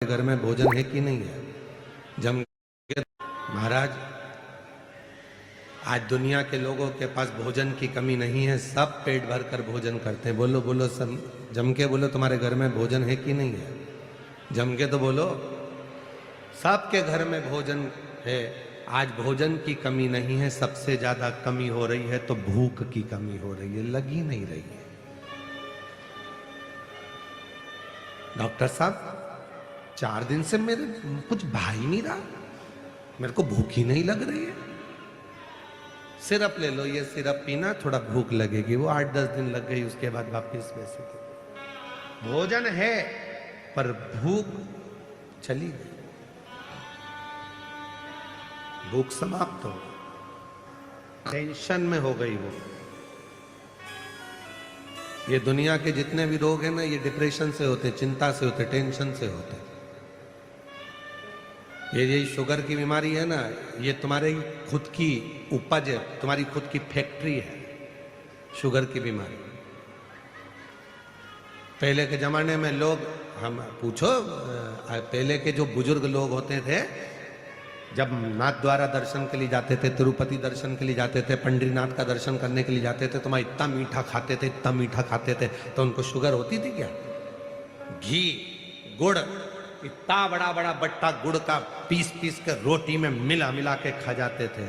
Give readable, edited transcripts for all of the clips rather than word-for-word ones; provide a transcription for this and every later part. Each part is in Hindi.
घर में भोजन है कि नहीं है? जम के महाराज, आज दुनिया के लोगों के पास भोजन की कमी नहीं है, सब पेट भर कर भोजन करते हैं। बोलो बोलो सब जम के बोलो, तुम्हारे घर में भोजन है कि नहीं है? जम के तो बोलो। सबके घर में भोजन है। आज भोजन की कमी नहीं है, सबसे ज्यादा कमी हो रही है तो भूख की कमी हो रही है, लगी नहीं रही है। डॉक्टर साहब 4 दिन से मेरे कुछ भा ही नहीं रहा, मेरे को भूख ही नहीं लग रही है। सिरप ले लो, ये सिरप पीना, थोड़ा भूख लगेगी। वो 8-10 दिन लग गई, उसके बाद वापिस वैसे। भोजन है पर भूख चली गई, भूख समाप्त हो गई, टेंशन में हो गई वो। ये दुनिया के जितने भी रोग हैं ना, ये डिप्रेशन से होते, चिंता से होते, टेंशन से होते। ये शुगर की बीमारी है ना, ये तुम्हारी खुद की उपज है, तुम्हारी खुद की फैक्ट्री है शुगर की बीमारी। पहले के जमाने में लोग, हम पूछो, पहले के जो बुजुर्ग लोग होते थे, जब नाथ द्वारा दर्शन के लिए जाते थे, तिरुपति दर्शन के लिए जाते थे, पंडरीनाथ का दर्शन करने के लिए जाते थे, तो मैं इतना मीठा खाते थे, इतना मीठा खाते थे, तो उनको शुगर होती थी क्या? घी गुड़, इतना बड़ा बड़ा बट्टा गुड़ का पीस पीस के रोटी में मिला मिला के खा जाते थे।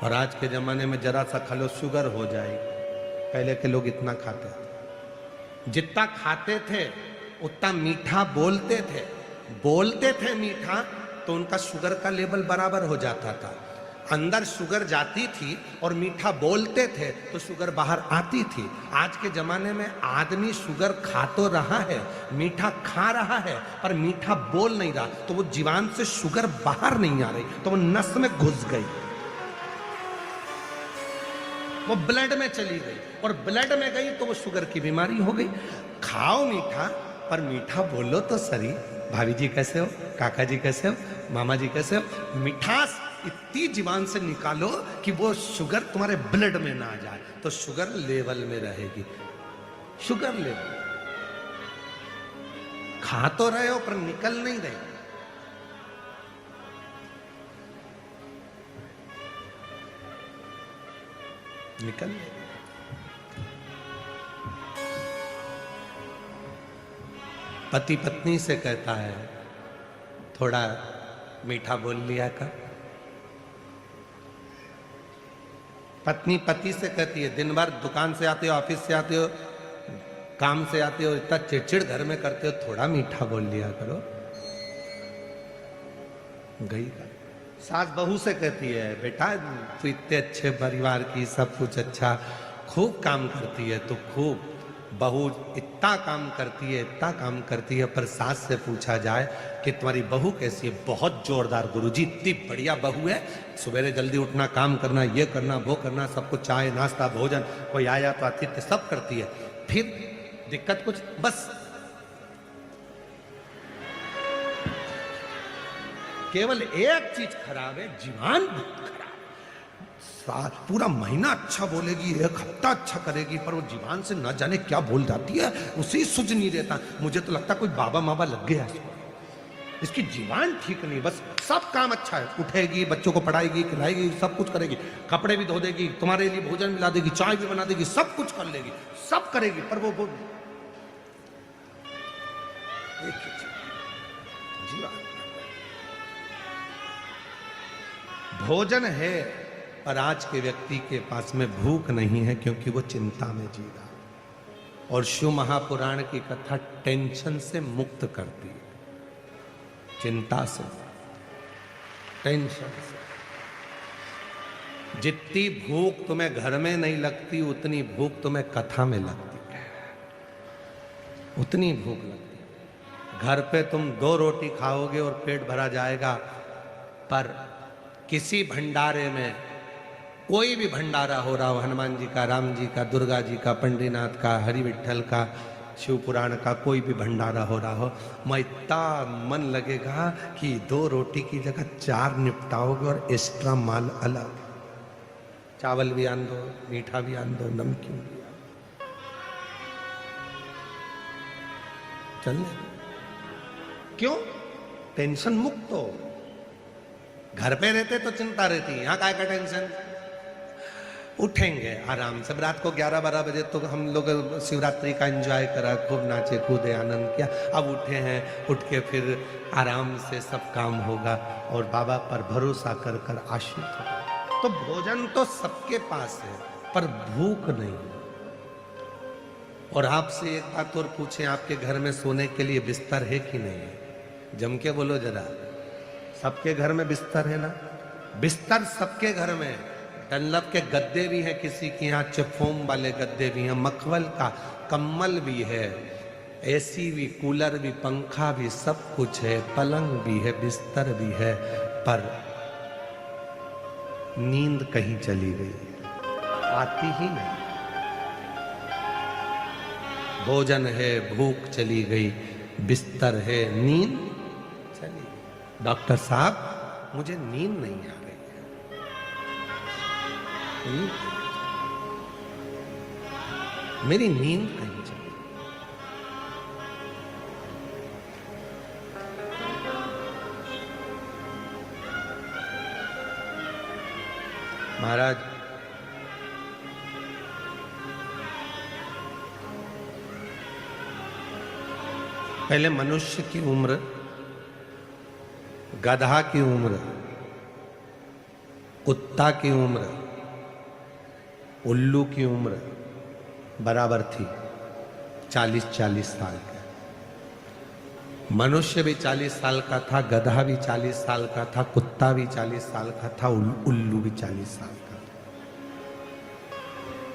और आज के जमाने में जरा सा खा लो शुगर हो जाएगी। पहले के लोग इतना खाते थे, जितना खाते थे उतना मीठा बोलते थे मीठा, तो उनका शुगर का लेवल बराबर हो जाता था। अंदर शुगर जाती थी और मीठा बोलते थे तो शुगर बाहर आती थी। आज के जमाने में आदमी शुगर खा तो रहा है, मीठा खा रहा है, पर मीठा बोल नहीं रहा, तो वो जीवान से शुगर बाहर नहीं आ रही, तो वो नस में घुस गई, वो ब्लड में चली गई, और ब्लड में गई तो वो शुगर की बीमारी हो गई। खाओ मीठा, पर मीठा बोलो तो सही। भाभी जी कैसे हो, काका जी कैसे हो, मामा जी कैसे हो? मिठास इतनी जीवान से निकालो कि वो शुगर तुम्हारे ब्लड में ना जाए, तो शुगर लेवल में रहेगी। शुगर लेवल खा तो रहे हो पर निकल नहीं रहे। निकल नहीं। पति पत्नी से कहता है, थोड़ा मीठा बोल लिया कर। पत्नी पति से कहती है, दिन भर दुकान से आते हो, ऑफिस से आते हो, काम से आते हो, इतना चिड़चिड़ घर में करते हो, थोड़ा मीठा बोल लिया करो। गई का सास बहू से कहती है, बेटा तू इतने अच्छे परिवार की, सब कुछ अच्छा, खूब काम करती है, तो खूब बहू इतना काम करती है, इतना काम करती है, पर सास से पूछा जाए कि तुम्हारी बहू कैसी है? बहुत जोरदार गुरुजी, इतनी बढ़िया बहू है, सवेरे जल्दी उठना, काम करना, ये करना, वो करना, सबको चाय नाश्ता भोजन, कोई आया तो आतिथ्य सब करती है। फिर दिक्कत कुछ, बस केवल एक चीज खराब है, जीवान खराब। पूरा महीना अच्छा बोलेगी, एक हफ्ता अच्छा करेगी, पर वो जीवान से न जाने क्या बोल जाती है, उसे सुझ नहीं देता। मुझे तो लगता कोई बाबा माबा लग गया इसको, इसकी जीवान ठीक नहीं। बस सब काम अच्छा है, उठेगी, बच्चों को पढ़ाएगी, खिलाएगी, सब कुछ करेगी, कपड़े भी धो देगी, तुम्हारे लिए भोजन मिला देगी, चाय भी बना देगी, सब कुछ कर लेगी, सब करेगी, पर वो जीवान। भोजन है पर आज के व्यक्ति के पास में भूख नहीं है, क्योंकि वो चिंता में जी रहा है। और शिव महापुराण की कथा टेंशन से मुक्त करती है, चिंता से, टेंशन से। जितनी भूख तुम्हें घर में नहीं लगती, उतनी भूख तुम्हें कथा में लगती है, उतनी भूख लगती है। घर पे तुम 2 रोटी खाओगे और पेट भरा जाएगा, पर किसी भंडारे में, कोई भी भंडारा हो रहा हो, हनुमान जी का, राम जी का, दुर्गा जी का, पंडरीनाथ का, हरि विठल का, शिव पुराण का, कोई भी भंडारा हो रहा हो, मैं इतना मन लगेगा कि 2 रोटी की जगह 4 निपटाओगे, और एक्स्ट्रा माल अलग, चावल भी आन दो, मीठा भी आन दो, नमकीन भी आन दो, चलने। क्यों? टेंशन मुक्त हो। घर पे रहते तो चिंता रहती, यहां काय का टेंशन। उठेंगे आराम से, रात को 11-12 बजे तो हम लोग शिवरात्रि का एंजॉय करा, खूब नाचे कूदे आनंद किया। अब उठे हैं, उठ के फिर आराम से सब काम होगा और बाबा पर भरोसा कर कर आश्रित होगा। तो भोजन तो सबके पास है पर भूख नहीं। और आपसे एक बात और पूछें, आपके घर में सोने के लिए बिस्तर है कि नहीं है? जम के बोलो जरा। सबके घर में बिस्तर है ना? बिस्तर सबके घर में। डनलप के गद्दे भी हैं, किसी के यहाँ चिफोम वाले गद्दे भी हैं, मखमल का कम्बल भी है, एसी भी, कूलर भी, पंखा भी, सब कुछ है, पलंग भी है, बिस्तर भी है, पर नींद कहीं चली गई, आती ही नहीं। भोजन है, भूख चली गई, बिस्तर है, नींद चली गई। डॉक्टर साहब मुझे नींद नहीं आ रही है, मेरी नींद कहीं चली। महाराज पहले मनुष्य की उम्र, गधा की उम्र, कुत्ता की उम्र, उल्लू की उम्र बराबर थी, 40-40 साल का। मनुष्य भी 40 साल का था, गधा भी 40 साल का था, कुत्ता भी 40 साल का था, उल्लू भी 40 साल का था।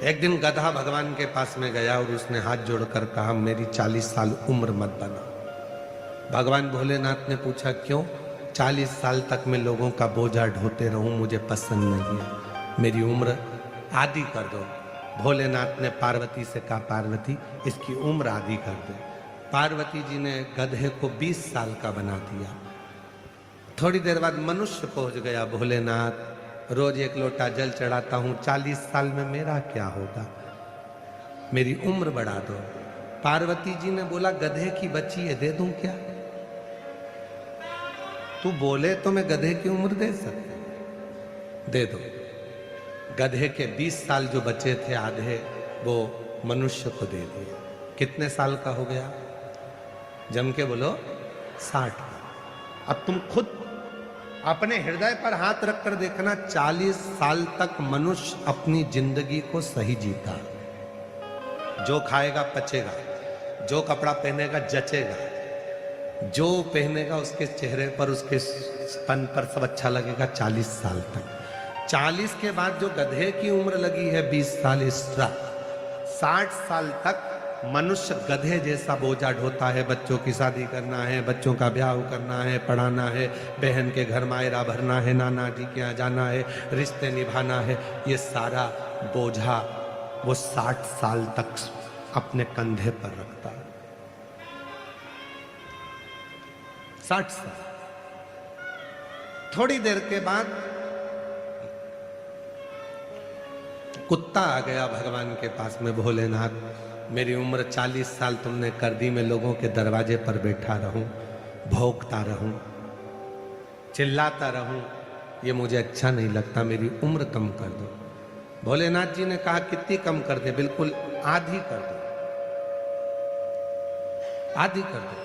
एक दिन गधा भगवान के पास में गया और उसने हाथ जोड़कर कहा, मेरी 40 साल उम्र मत बनाओ। भगवान भोलेनाथ ने पूछा, क्यों? 40 साल तक मैं लोगों का बोझा ढोते रहूं, मुझे पसंद नहीं है, मेरी उम्र आधी कर दो। भोलेनाथ ने पार्वती से कहा, पार्वती इसकी उम्र आधी कर दे। पार्वती जी ने गधे को 20 साल का बना दिया। थोड़ी देर बाद मनुष्य पहुंच गया, भोलेनाथ रोज 1 लोटा जल चढ़ाता हूं, 40 साल में मेरा क्या होगा, मेरी उम्र बढ़ा दो। पार्वती जी ने बोला, गधे की बच्ची है, दे दूं क्या? तू बोले तो मैं गधे की उम्र दे सकती, दे दो। गधे के 20 साल जो बचे थे आधे, वो मनुष्य को दे दिए। कितने साल का हो गया? जम के बोलो, 60। अब तुम खुद अपने हृदय पर हाथ रखकर देखना, 40 साल तक मनुष्य अपनी जिंदगी को सही जीता। जो खाएगा पचेगा, जो कपड़ा पहनेगा जचेगा, जो पहनेगा उसके चेहरे पर, उसके तन पर सब अच्छा लगेगा 40 साल तक। 40 के बाद जो गधे की उम्र लगी है 20 साल एक्स्ट्रा, 60 साल तक मनुष्य गधे जैसा बोझा ढोता है। बच्चों की शादी करना है, बच्चों का ब्याह करना है, पढ़ाना है, बहन के घर मायरा भरना है, नाना जी के यहाँ जाना है, रिश्ते निभाना है, ये सारा बोझा वो 60 साल तक अपने कंधे पर रखता है। 60 साल। थोड़ी देर के बाद कुत्ता आ गया भगवान के पास में, भोलेनाथ मेरी उम्र 40 साल तुमने कर दी, मैं लोगों के दरवाजे पर बैठा रहूं, भौंकता रहूं, चिल्लाता रहूं, ये मुझे अच्छा नहीं लगता, मेरी उम्र कम कर दो। भोलेनाथ जी ने कहा, कितनी कम कर दे? बिल्कुल आधी कर दो, आधी कर दो।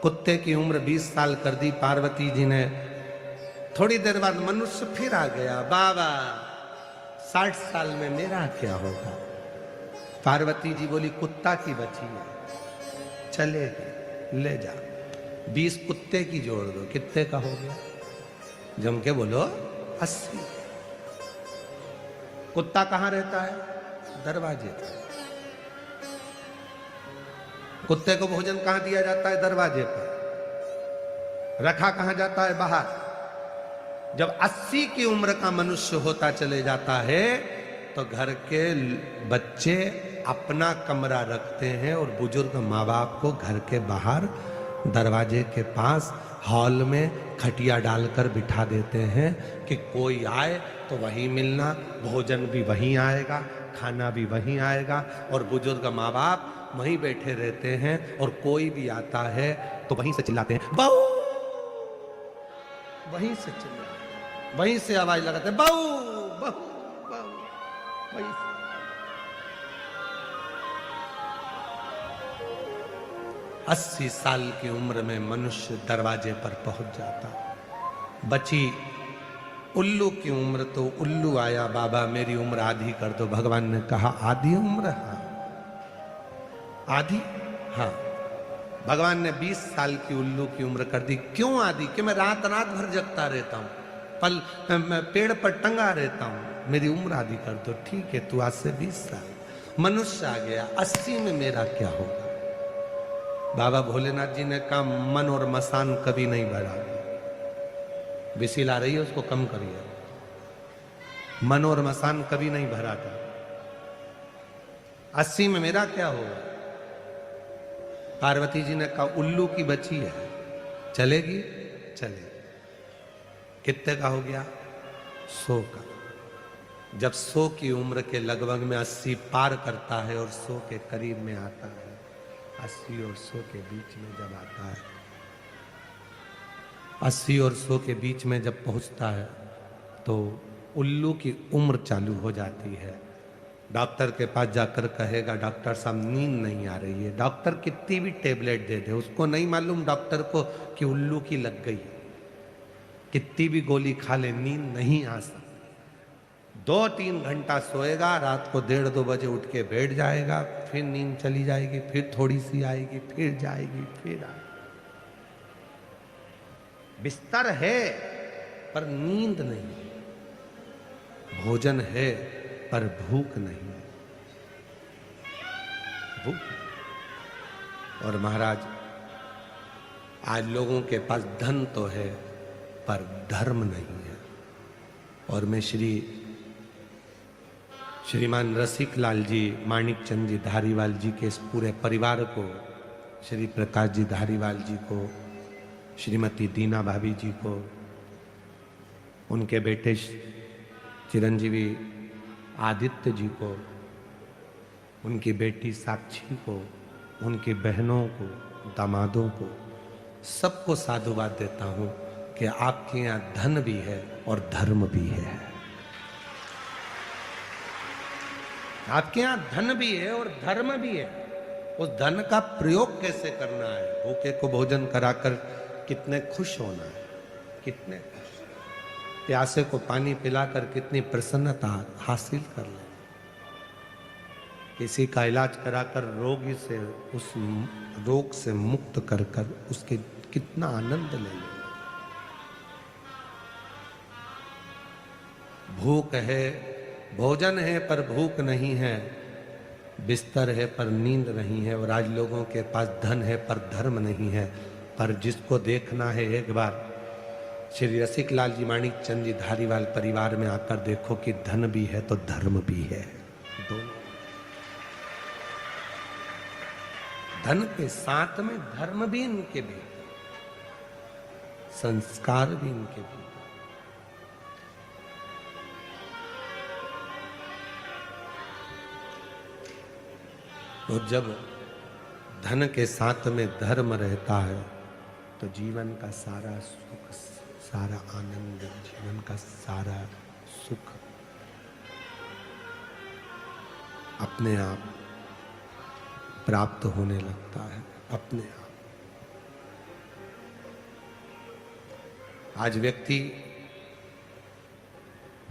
कुत्ते की उम्र 20 साल कर दी पार्वती जी ने। थोड़ी देर बाद मनुष्य फिर आ गया, बाबा 60 साल में मेरा क्या होगा? पार्वती जी बोली, कुत्ता की बची है, चले ले जा, 20 कुत्ते की जोड़ दो, कितने का हो गया? जम के बोलो, 80। कुत्ता कहां रहता है? दरवाजे पर। कुत्ते को भोजन कहां दिया जाता है? दरवाजे पर। रखा कहां जाता है? बाहर। जब 80 की उम्र का मनुष्य होता चले जाता है तो घर के बच्चे अपना कमरा रखते हैं और बुजुर्ग माँ बाप को घर के बाहर दरवाजे के पास हॉल में खटिया डालकर बिठा देते हैं कि कोई आए तो वहीं मिलना, भोजन भी वहीं आएगा, खाना भी वहीं आएगा, और बुजुर्ग माँ बाप वहीं बैठे रहते हैं, और कोई भी आता है तो वहीं से चिल्लाते हैं बहू, वहीं से चिल्लाते, वहीं से आवाज लगाते हैं बहू बहू बहू, वहीं से। 80 साल की उम्र में मनुष्य दरवाजे पर पहुंच जाता। बची उल्लू की उम्र तो उल्लू आया, बाबा मेरी उम्र आधी कर दो। भगवान ने कहा आधी उम्र? हाँ आधी, हाँ। भगवान ने 20 साल की उल्लू की उम्र कर दी। क्यों आधी? कि मैं रात रात भर जगता रहता हूं, मैं पेड़ पर टंगा रहता हूं, मेरी उम्र आधी कर दो। ठीक है, तू आज से 20 साल। मनुष्य आ गया, 80 में मेरा क्या होगा? बाबा भोलेनाथ जी ने कहा मन और मसान कभी नहीं भरा। बिसिल आ रही है, उसको कम करिए। मन और मसान कभी नहीं भरा था। 80 में मेरा क्या होगा? पार्वती जी ने कहा उल्लू की बच्ची है, चलेगी? चलेगी। कितने का हो गया? 100 का। जब 100 की उम्र के लगभग में 80 पार करता है और 100 के करीब में आता है, 80 और 100 के बीच में जब आता है, 80 और 100 के बीच में जब पहुंचता है तो उल्लू की उम्र चालू हो जाती है। डॉक्टर के पास जाकर कहेगा डॉक्टर साहब नींद नहीं आ रही है। डॉक्टर कितनी भी टेबलेट दे दे, उसको नहीं मालूम डॉक्टर को कि उल्लू की लग गई है। कितनी भी गोली खा ले, नींद नहीं आ सकती। 2-3 घंटा सोएगा, रात को 1:30-2 बजे उठ के बैठ जाएगा, फिर नींद चली जाएगी, फिर थोड़ी सी आएगी, फिर जाएगी, फिर आएगी। बिस्तर है पर नींद नहीं, भोजन है पर भूख नहीं, भूख। और महाराज आज लोगों के पास धन तो है पर धर्म नहीं है। और मैं श्रीमान रसिक लाल जी, माणिक चंद जी धारीवाल जी के इस पूरे परिवार को, श्री प्रकाश जी धारीवाल जी को, श्रीमती दीना भाभी जी को, उनके बेटे चिरंजीवी आदित्य जी को, उनकी बेटी साक्षी को, उनकी बहनों को, दामादों को, सबको साधुवाद देता हूं कि आपके यहाँ धन भी है और धर्म भी है। आपके यहाँ धन भी है और धर्म भी है। उस धन का प्रयोग कैसे करना है? भूखे को भोजन कराकर कितने खुश होना है, कितने खुश, प्यासे को पानी पिलाकर कितनी प्रसन्नता हासिल कर ले, किसी का इलाज कराकर रोगी से, उस रोग से मुक्त कर कर उसके कितना आनंद ले ले। भूख है, भोजन है पर भूख नहीं है, बिस्तर है पर नींद नहीं है। और आज लोगों के पास धन है पर धर्म नहीं है। पर जिसको देखना है एक बार श्री रसिक लाल जी, माणिक चंद जी धारीवाल परिवार में आकर देखो कि धन भी है तो धर्म भी है, दोनों। धन के साथ में धर्म भी इनके भी, संस्कार भी इनके भी। और जब धन के साथ में धर्म रहता है तो जीवन का सारा सुख, सारा आनंद, जीवन का सारा सुख अपने आप प्राप्त होने लगता है, अपने आप। आज व्यक्ति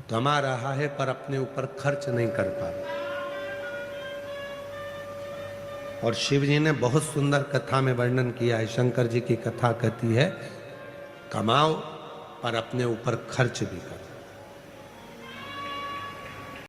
कमा रहा है पर अपने ऊपर खर्च नहीं कर पा रहा। और शिव जी ने बहुत सुंदर कथा में वर्णन किया है। शंकर जी की कथा कहती है कमाओ पर अपने ऊपर खर्च भी करो।